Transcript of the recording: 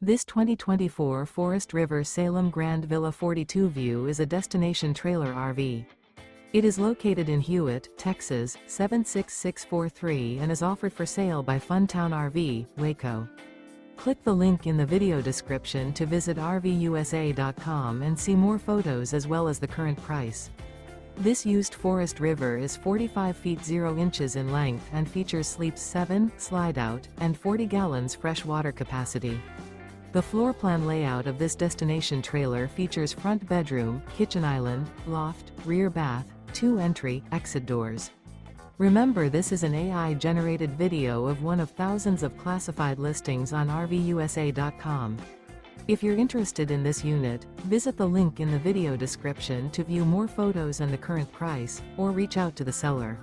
This 2024 Forest River Salem Grand Villa 42 View is a destination trailer RV. It is located in Hewitt, Texas, 76643 and is offered for sale by Funtown RV, Waco. Click the link in the video description to visit RVUSA.com and see more photos as well as the current price. This used Forest River is 45 feet 0 inches in length and features sleeps 7, Slideout, and 40 gallons fresh water capacity. The floor plan layout of this destination trailer features front bedroom, kitchen island, loft, rear bath, 2 entry, exit doors. Remember, this is an AI-generated video of one of thousands of classified listings on RVUSA.com. If you're interested in this unit, visit the link in the video description to view more photos and the current price, or reach out to the seller.